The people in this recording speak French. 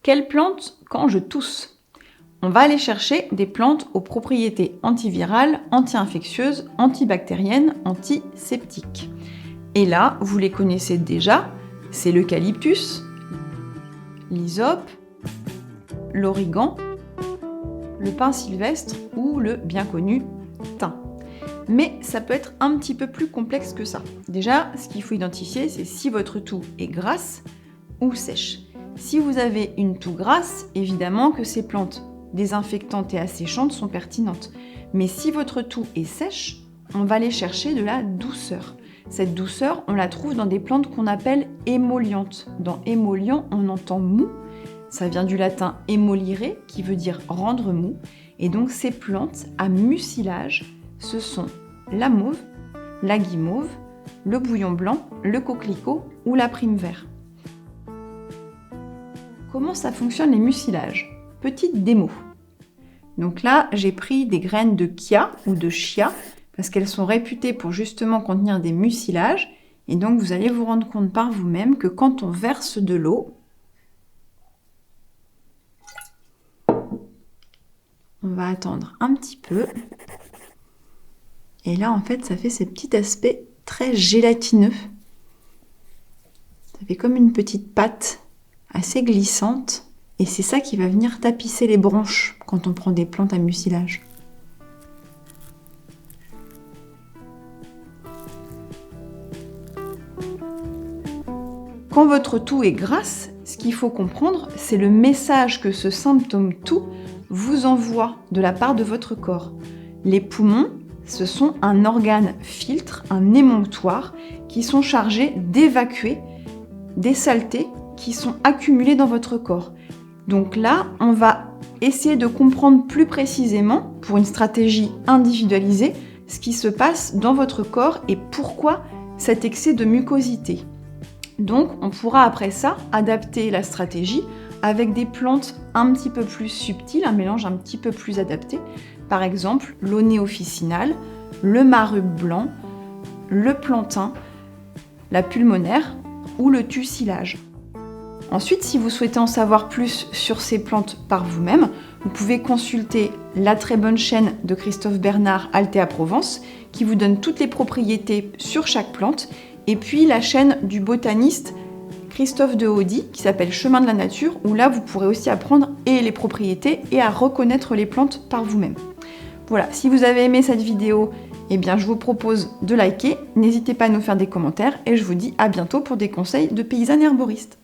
Quelle plante quand je tousse? On va aller chercher des plantes aux propriétés antivirales, anti-infectieuses, antibactériennes, antiseptiques. Et là, vous les connaissez déjà, c'est l'eucalyptus, l'hysope, l'origan, le pin sylvestre ou le bien connu thym. Mais ça peut être un petit peu plus complexe que ça. Déjà, ce qu'il faut identifier, c'est si votre toux est grasse ou sèche. Si vous avez une toux grasse, évidemment que ces plantes désinfectantes et asséchantes sont pertinentes. Mais si votre toux est sèche, on va aller chercher de la douceur. Cette douceur, on la trouve dans des plantes qu'on appelle émollientes. Dans émollient, on entend mou. Ça vient du latin émollire, qui veut dire rendre mou. Et donc ces plantes à mucilage, ce sont la mauve, la guimauve, le bouillon blanc, le coquelicot ou la prime vert. Comment ça fonctionne les mucilages? Petite démo. Donc là, j'ai pris des graines de chia ou de chia parce qu'elles sont réputées pour justement contenir des mucilages. Et donc vous allez vous rendre compte par vous-même que quand on verse de l'eau, on va attendre un petit peu. Et là, en fait, ça fait ces petits aspects très gélatineux. Ça fait comme une petite pâte assez glissante. Et c'est ça qui va venir tapisser les bronches quand on prend des plantes à mucilage. Quand votre toux est grasse, ce qu'il faut comprendre, c'est le message que ce symptôme toux vous envoie de la part de votre corps. Les poumons, ce sont un organe filtre, un émonctoire, qui sont chargés d'évacuer des saletés qui sont accumulées dans votre corps. Donc là, on va essayer de comprendre plus précisément, pour une stratégie individualisée, ce qui se passe dans votre corps et pourquoi cet excès de mucosité. Donc, on pourra après ça adapter la stratégie avec des plantes un petit peu plus subtiles, un mélange un petit peu plus adapté. Par exemple, l'aunée officinale, le marrube blanc, le plantain, la pulmonaire ou le tussilage. Ensuite, si vous souhaitez en savoir plus sur ces plantes par vous-même, vous pouvez consulter la très bonne chaîne de Christophe Bernard, Altea Provence, qui vous donne toutes les propriétés sur chaque plante, et puis la chaîne du botaniste Christophe de Haudy, qui s'appelle Chemin de la Nature, où là, vous pourrez aussi apprendre et les propriétés et à reconnaître les plantes par vous-même. Voilà, si vous avez aimé cette vidéo, eh bien, je vous propose de liker, n'hésitez pas à nous faire des commentaires, et je vous dis à bientôt pour des conseils de paysannes herboristes.